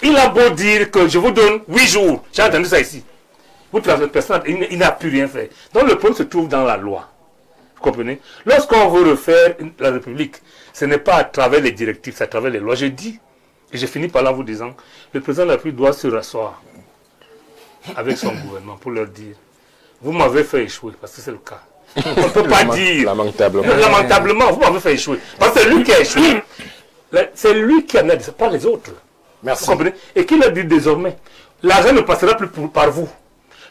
il a beau dire que je vous donne 8 jours. J'ai entendu ça ici. Vous transmettez personne, il n'a pu rien faire. Donc le problème se trouve dans la loi. Vous comprenez? Lorsqu'on veut refaire la République, ce n'est pas à travers les directives, c'est à travers les lois. Je dis, et je finis par là en vous disant, le président de la République doit se rasseoir avec son gouvernement pour leur dire, vous m'avez fait échouer, parce que c'est le cas. On ne peut pas dire. Lamentablement, vous m'avez fait échouer. Parce que c'est lui qui a échoué. C'est lui qui en a dit, pas les autres. Merci. Vous comprenez? Et qu'il a dit désormais, l'argent ne passera plus par vous.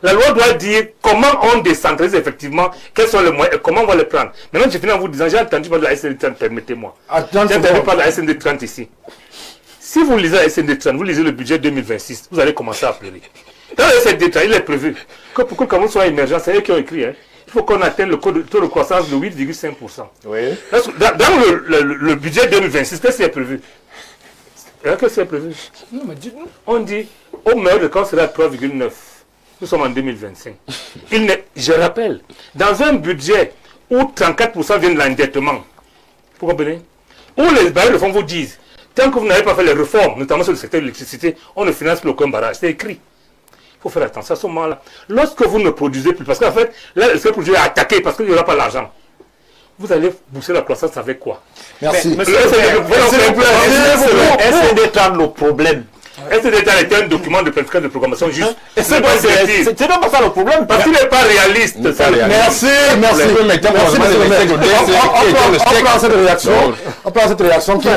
La loi doit dire comment on décentralise effectivement, quels sont les moyens et comment on va les prendre. Maintenant, je finis en vous disant, j'ai entendu parler de la SND 30, permettez-moi. J'ai entendu parler de la SND 30 ici. Si vous lisez la SND 30, vous lisez le budget 2026, vous allez commencer à pleurer. Dans la SND 30, il est prévu que pour que le Cameroun soit émergent, c'est eux qui ont écrit, hein, il faut qu'on atteigne le taux de croissance de 8,5%. Oui. Dans le budget 2026, qu'est-ce qui est prévu? Qu'est-ce qui est prévu? Non, mais dites-nous. On dit, au meilleur de cas, sera 3,9. Nous sommes en 2025. Je rappelle, dans un budget où 34% viennent de l'endettement, vous comprenez? Où les bailleurs de fonds vous disent, tant que vous n'avez pas fait les réformes, notamment sur le secteur de l'électricité, on ne finance plus aucun barrage. C'est écrit. Il faut faire attention à ce moment-là. Lorsque vous ne produisez plus, parce qu'en fait, là, le secteur produit est attaqué parce qu'il n'y aura pas l'argent. vous allez booster la croissance avec quoi? Merci. Monsieur le Président, est-ce d'étendre le problème? Est-ce que l'État était un document de planification de programmation juste? C'est pas ça le problème. Parce qu'il n'est pas réaliste. Merci. On prend cette réaction qui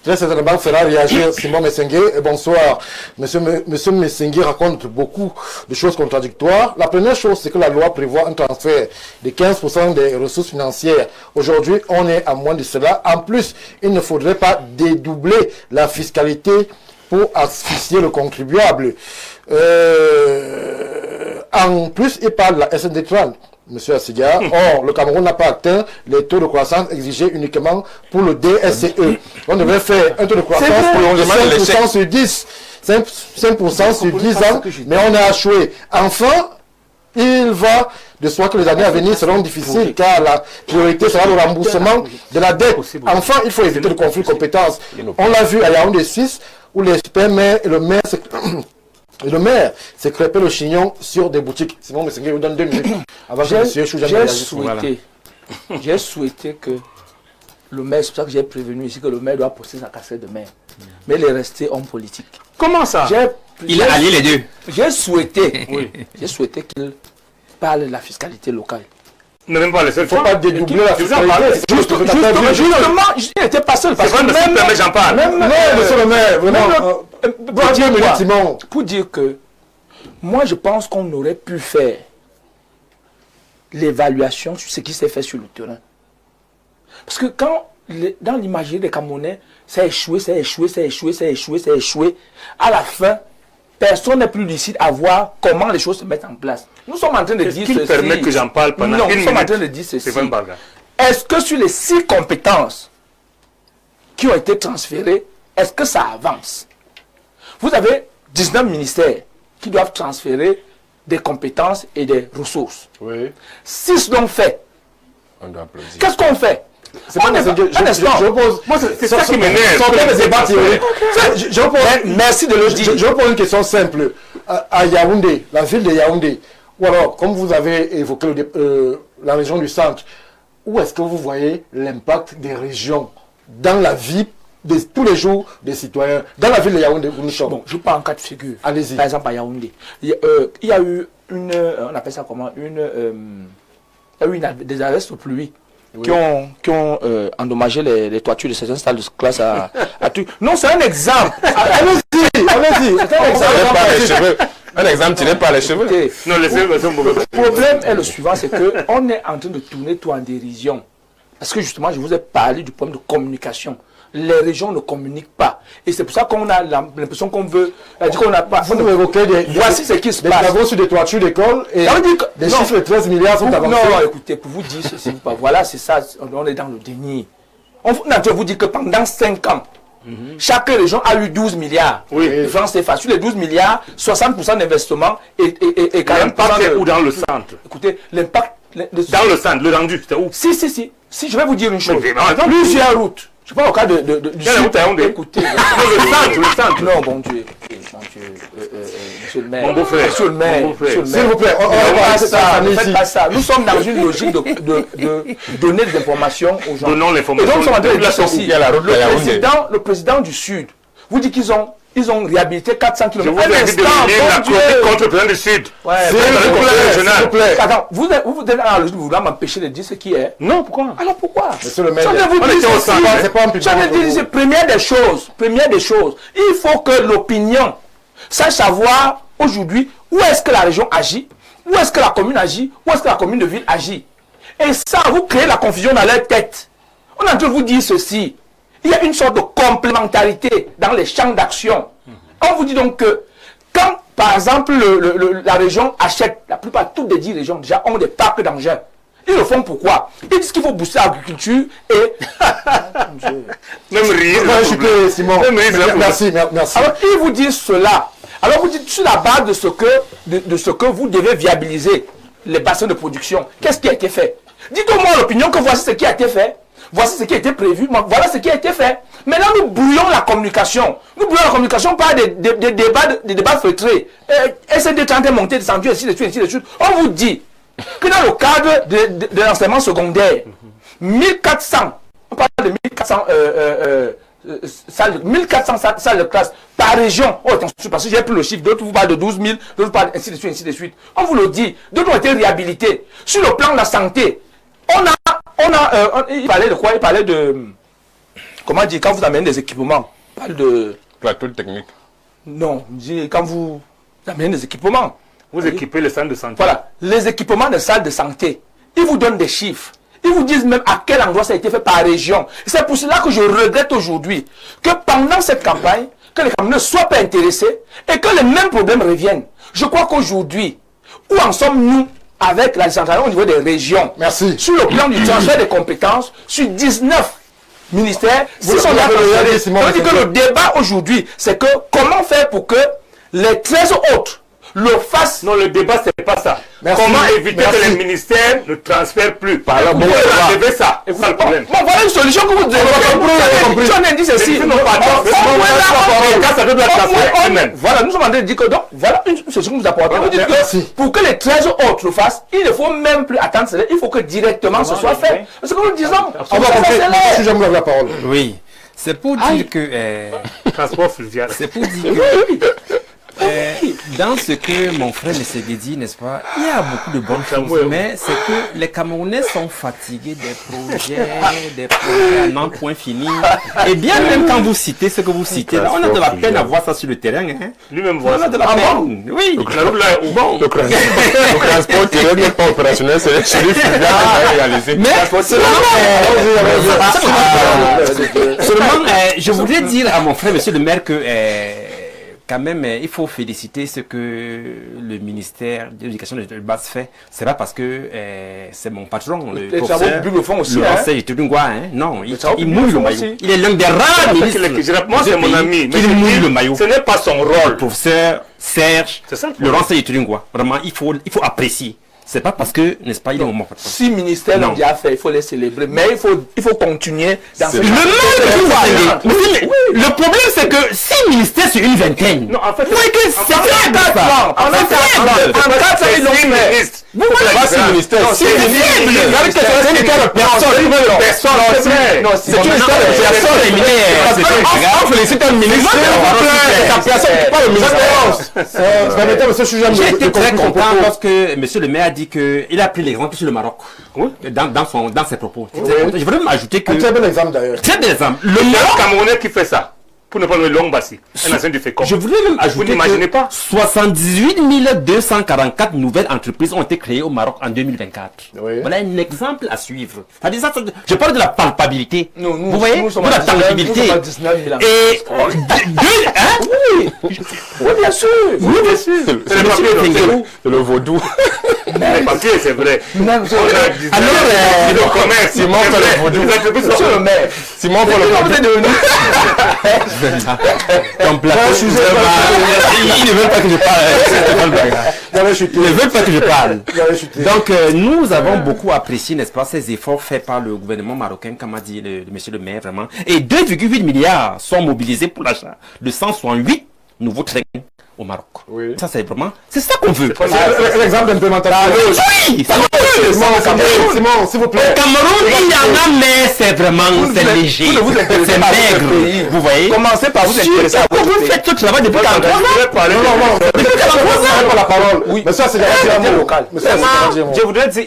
très certainement fera réagir Simon Messengue. Bonsoir. Monsieur Messengue raconte beaucoup de choses contradictoires. La première chose, c'est que la loi prévoit un transfert de 15% des ressources financières. Aujourd'hui, on est à moins de cela. En plus, il ne faudrait pas dédoubler la fiscalité pour asphyxier le contribuable. En plus, il parle de la SND30, M. Assiga. Or, le Cameroun n'a pas atteint les taux de croissance exigés uniquement pour le DSCE. On devrait faire un taux de croissance de 5% sur 10. 5% sur 10 ans, mais on a échoué. Enfin, il va de soi que les années à venir seront difficiles car la priorité sera le remboursement de la dette. Enfin, il faut éviter le conflit de compétences. On l'a vu à Yaoundé 6 où les super-maires et le maire s'est crêpé le chignon sur des boutiques. Simon Messengue vous donne 2 minutes avant que M. Chouja j'ai souhaité que le maire, c'est pour ça que j'ai prévenu ici que le maire doit poster sa casquette de maire. Mais il est resté homme politique. Comment ça? Il a allié les deux. J'ai souhaité, qu'il parle de la fiscalité locale. Ne même pas les seuls. Il ne faut pas dédoubler la fiscalité. Justement, je n'étais pas seul. Parce que même j'en parle. Non, monsieur le maire, vraiment. Pour dire que moi, je pense qu'on aurait pu faire l'évaluation sur ce qui s'est fait sur le terrain. Parce que quand, dans l'imagerie des Camerounais, ça a échoué, à la fin, personne n'est plus lucide à voir comment les choses se mettent en place. Nous sommes en train de dire ceci. Est-ce qu'il permet que j'en parle pendant une minute? Nous sommes en train de dire ceci. Est-ce que sur les 6 compétences qui ont été transférées, est-ce que ça avance? Vous avez 19 ministères qui doivent transférer des compétences et des ressources. Oui. 6 l'ont fait. On doit applaudir. Qu'est-ce qu'on fait? C'est ça qui m'énerve. Merci de le dire. Je pose une question simple. À Yaoundé, la ville de Yaoundé, ou alors, comme vous avez évoqué la région du centre, où est-ce que vous voyez l'impact des régions dans la vie de tous les jours des citoyens, dans la ville de Yaoundé où nous sommes? Bon, je parle en cas de figure. Allez-y. Par exemple, à Yaoundé, il y a eu on appelle ça comment, des averses de pluie. Oui. Qui ont endommagé les toitures de certaines salles de classe à tout. Non, c'est un exemple. Allez-y. C'est un exemple. Un exemple, tu n'es pas les cheveux. Non, les cheveux sont mauvais. Le problème est le suivant, c'est qu'on est en train de tourner tout en dérision. Parce que justement, je vous ai parlé du problème de communication. Les régions ne communiquent pas. Et c'est pour ça qu'on a l'impression qu'on veut... qu'on n'a pas... Vous évoquez voici ce qui se passe. Des travaux sur des toitures d'école et des chiffres de 13 milliards sont avancés. Non, écoutez, pour vous dire ceci, voilà, c'est ça, on est dans le déni. On vous dit que pendant 5 ans, chaque région a eu 12 milliards. Oui. France CFA. Sur les 12 milliards, 60% d'investissement et 40% l'impact est où dans le centre? Écoutez, l'impact... Dans le centre, le rendu, c'est où? Si, je vais vous dire une chose. Mais plusieurs routes. Je ne sais pas au cas de écoutez, le centre. Non, bon Dieu. Monsieur le maire. Mon beau-frère. Monsieur le maire. S'il vous plaît, ne faites pas ça. Nous sommes dans une logique de donner des informations aux gens. Donnons l'information. Et donc, nous sommes en train de dire ceci. Le président du Sud vous dit qu'ils ont réhabilité 400 km. Je vous ai dit de lire la chronique contre le président du Sud. S'il vous plaît. Attends, vous êtes dans la logique de vouloir m'empêcher de dire ce qui est. Non, pourquoi? Alors pourquoi? Monsieur le maire, c'est première des choses, il faut que l'opinion sache savoir aujourd'hui où est-ce que la région agit, où est-ce que la commune agit, où est-ce que la commune de ville agit. Et ça, vous créez la confusion dans leur tête. On est en train de vous dire ceci. Il y a une sorte de complémentarité dans les champs d'action. On vous dit donc que quand, par exemple, la région achète, la plupart, toutes les 10 régions déjà ont des parcs d'engins. Ils le font pourquoi? Ils disent qu'il faut booster l'agriculture et... Même rire. Merci. Alors, ils vous disent cela. Alors, vous dites sur la base de ce que vous devez viabiliser les bassins de production. Qu'est-ce qui a été fait? Dites-moi l'opinion que voici ce qui a été fait. Voici ce qui a été prévu, voilà ce qui a été fait. Maintenant, nous brouillons la communication. Nous brouillons la communication par des débats feutrés. SND30 est monté, descendu, ainsi de suite. On vous dit que dans le cadre de l'enseignement secondaire, 1400, on parle de 1400 salles de classe par région. Oh, attention, parce que j'ai pris le chiffre, d'autres vous parlent de 12 000, d'autres parlent ainsi de suite, ainsi de suite. On vous le dit, d'autres ont été réhabilités. Sur le plan de la santé, il parlait de quoi? Il parlait de, comment dire, quand vous amenez des équipements, on parle de... Plateau technique. Non, quand vous amenez des équipements. Vous équipez les centres de santé. Voilà, les équipements des salles de santé, ils vous donnent des chiffres. Ils vous disent même à quel endroit ça a été fait par région. C'est pour cela que je regrette aujourd'hui que pendant cette campagne, que les Camerounais ne soient pas intéressés et que les mêmes problèmes reviennent. Je crois qu'aujourd'hui, où en sommes-nous avec la décentralisation au niveau des régions? Merci. Sur le plan du transfert des compétences, sur 19 ministères, Vous sont là. regardez, Simon, On dit que le débat aujourd'hui, c'est que comment faire pour que les 13 autres le fassent. Non, le débat, c'est pas ça. Merci. Comment éviter Merci. que les ministères ne transfèrent plus? Par là, Vous bon, enlevez ça. Et c'est le problème. Bon, voilà une solution que vous devez compris. Si on a dit ceci, voilà, nous sommes en train de dire que donc, voilà une solution que vous apportez. Vous dites que pour que les 13 autres le fassent, il ne faut même plus attendre cela, il faut que directement ce soit fait. C'est ce que nous disons. On va compter. Monsieur Jamou, la parole. Oui, c'est pour dire que... Transport fluvial. c'est pour dire que... dans ce que mon frère M. Guedi, n'est-ce pas, il y a beaucoup de bonnes choses, mais c'est que les Camerounais sont fatigués des projets à n'en point fini. Et bien même quand vous citez ce que vous citez, là, on a de la peine à voir ça sur le terrain. Hein. Lui-même On voit a ça. de la peine. Oui. Le transport terrestre n'est pas opérationnel, c'est celui qui vient réaliser. Mais seulement, je voudrais dire à mon frère, monsieur le maire, que quand même, il faut féliciter ce que le ministère de l'Éducation de base fait. C'est pas parce que c'est mon patron, le professeur, le font aussi. le Conseil de Tudungwa, hein. Non, il mouille le maillot. Il est l'un des rares ministres. Moi, c'est mon ami. Mais il mouille le maillot. Ce n'est pas son Le rôle. professeur Serge, C'est ça le le problème. Conseil de Tudungwa. Vraiment, il faut apprécier. C'est pas parce que, n'est-ce pas, il est mon patron. Si ministère l'ont déjà fait, il faut les célébrer. Mais il faut continuer dans ce Le problème, c'est que 6 ministères sur une vingtaine. Non, en fait, C'est faible, ça. En 4 ans, ils l'ont fait. Vous voyez Pas si ministère. c'est faible. Non, c'est une histoire de personne. On félicite un ministre. Pas le ministère. Permettez, monsieur Chujam, J'ai été de très conclure son content propos. lorsque monsieur le maire a dit qu'il a pris l'exemple sur le Maroc. Dans ses propos. Je voudrais même ajouter que... Un très bon exemple d'ailleurs. Très bel exemple. Le C'est un Maroc... Camerounais qui fait ça. Pour ne pas nommer Longbassi, un ancien du FECOM. Je voudrais même ajouter n'imaginez que pas 78 244 nouvelles entreprises ont été créées au Maroc en 2024. Oui. Voilà un exemple à suivre. Je parle de la palpabilité. Nous Vous voyez, nous sommes de la à 19 tangibilité. 19 000 ans. Et Oui, bien sûr. oui, bien sûr. C'est le papier, donc, c'est où? C'est le vaudou. Le papier, c'est vrai. Même sur On a 19 000 de commerce. Simon fait le vaudou. Les entreprises sont- Monsieur le maire. Simon pour le Vous êtes devenu. Comme plateau, ils ne veulent pas que je parle. J'avais chuté. Ils ne veulent pas que je parle. J'avais chuté. Donc, nous avons beaucoup apprécié, n'est-ce pas, ces efforts faits par le gouvernement marocain, comme a dit monsieur le maire, vraiment. Et 2,8 milliards sont mobilisés pour l'achat de 168 nouveaux trains au Maroc. Oui. Ça, c'est vraiment, c'est ça qu'on veut. L'exemple d'implémentation. Oui, ça veut. Simon, s'il vous plaît. Au Cameroun, il y en a, mais c'est vraiment, c'est léger. Vous ne vous intéressez C'est pas à votre maigre. pays. Vous voyez? Commencez par vous intéresser à votre Vous pays. faites tout le travail depuis 43 ans. Je vais parler Non, pas la parole. Oui. Mais ça, c'est déjà local. Mais ça, c'est déjà Je voudrais dire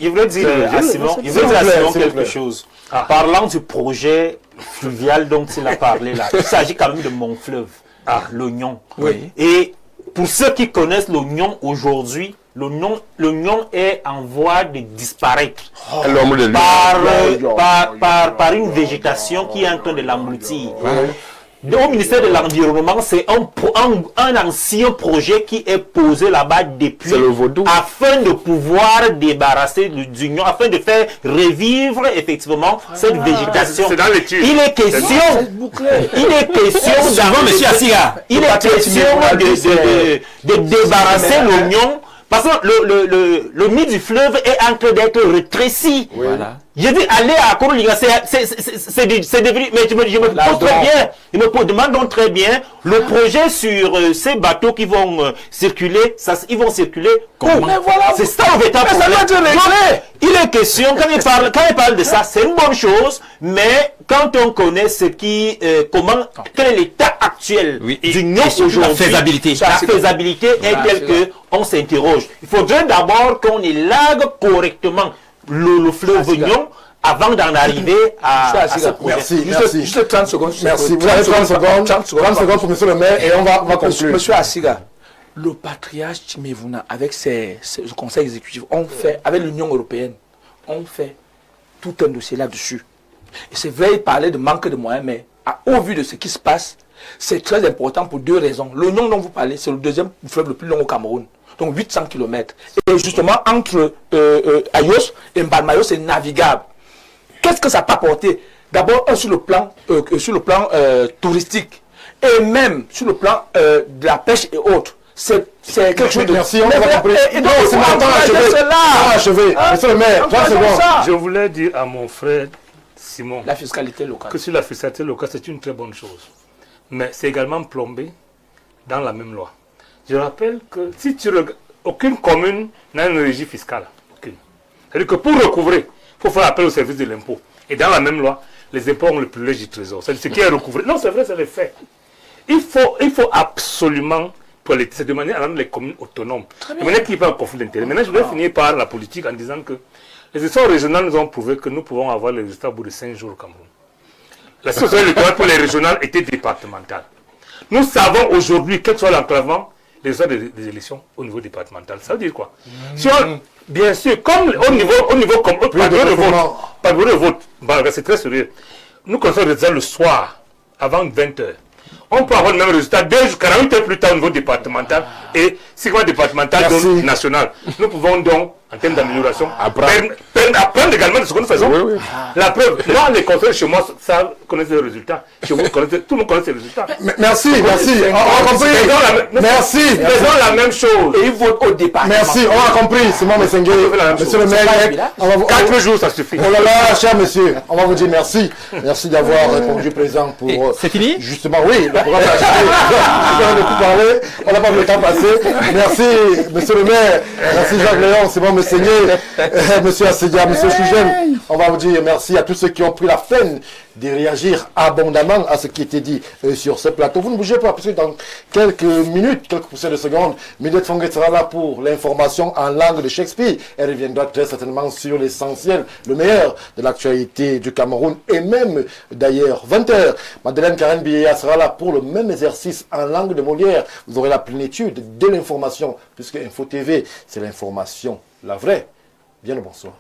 à Simon, s'il vous plaît, s'il vous quelque plaît. chose. Parlant du projet fluvial dont il a parlé là, il s'agit quand même de mon fleuve, l'oignon. Oui. Et pour ceux qui connaissent l'oignon aujourd'hui, l'oignon est en voie de disparaître L'homme de lui. par une végétation qui est en train de l'engloutir. Au ministère de l'Environnement, c'est un ancien projet qui est posé là-bas depuis, C'est le vaudou. afin de pouvoir débarrasser d'union, afin de faire revivre effectivement cette végétation. C'est dans l'étude. Il est question Souvent, monsieur Assiga. il est question de débarrasser l'oignon parce que le nid du fleuve est en train d'être rétréci. Voilà. J'ai dit aller à Kourouliga, c'est devenu, mais je me pose très bien, je me demande donc très bien, le projet sur ces bateaux qui vont circuler, ils vont circuler où? C'est ça le véritable problème. Il est question, quand il parle de ça, c'est une bonne chose, mais quand on connaît ce qui, quel est l'état actuel du Niok aujourd'hui, la faisabilité est telle que on s'interroge. Il faudrait d'abord qu'on élague correctement le fleuve Niok avant d'en arriver à ce projet. Merci. Juste 30 secondes. Merci. Vous avez 30 secondes pour monsieur le maire et on va conclure. Monsieur Asiga, le patriarche Tchimévouna, avec ce conseil exécutif, avec l'Union européenne, on fait tout un dossier là-dessus. Et c'est vrai, il parlait de manque de moyens, mais au vu de ce qui se passe, c'est très important pour deux raisons. L'Union dont vous parlez, c'est le deuxième fleuve le plus long au Cameroun. Donc 800 km. Et justement, entre Ayos et Mbalmayo, c'est navigable. Qu'est-ce que ça peut apporter? D'abord, sur le plan touristique et même sur le plan de la pêche et autres. C'est quelque chose de... Merci, on a compris. Non, c'est mon temps achevé. Monsieur le maire, 30 secondes. Je voulais dire à mon frère Simon la fiscalité locale. Que sur la fiscalité locale, c'est une très bonne chose. Mais c'est également plombé dans la même loi. Je rappelle que si tu regardes, aucune commune n'a une régie fiscale. Aucune. C'est-à-dire que pour recouvrer, il faut faire appel au service de l'impôt. Et dans la même loi, les impôts ont le privilège du trésor. C'est ce qui est recouvré. Non, c'est vrai, c'est le fait. Il faut absolument politiser de manière à rendre les communes autonomes. De manière qu'il n'y ait pas un conflit d'intérêt. Maintenant, je vais finir par la politique en disant que les élections régionales nous ont prouvé que nous pouvons avoir les résultats au bout de 5 jours au Cameroun. La situation électorale pour les régionales était départementale. Nous savons aujourd'hui, quel que soit l'enclavement, les résultats des élections au niveau départemental. Ça veut dire quoi? Si on, bien sûr, comme au niveau comme pas de vote, c'est très sérieux. Nous connaissons les résultats le soir, avant 20h. On peut avoir le même résultat 48 heures plus tard au niveau départemental et si on départemental, donc national. Nous pouvons donc, en termes d'amélioration, apprendre également de ce que nous faisons. Oui. La preuve, moi, les conseils chez moi, ça connaissent les résultats. Chez vous, tout le monde connaît les résultats. Merci. On a compris. Merci. Faisons la même chose. Et ils votent au départ. Merci, on a compris. Simon Messengue, monsieur le maire. 4 jours, ça suffit. Oh là là, cher monsieur, on va vous dire merci. Merci d'avoir répondu présent pour... C'est fini? Justement, oui. Le programme a acheté. On n'a pas vu le temps passer. Merci, monsieur le maire. Merci Jacques Léon, Simon Messengue, monsieur Assedia, monsieur Chougène. On va vous dire merci à tous ceux qui ont pris la peine de réagir abondamment à ce qui était dit sur ce plateau. Vous ne bougez pas, parce que dans quelques minutes, quelques poussières de secondes, Midette Fonguet sera là pour l'information en langue de Shakespeare. Elle reviendra très certainement sur l'essentiel, le meilleur de l'actualité du Cameroun et même d'ailleurs 20h. Madeleine Karen Biéa sera là pour le même exercice en langue de Molière. Vous aurez la plénitude de l'information, puisque Info TV, c'est l'information, la vraie. Bien le bonsoir.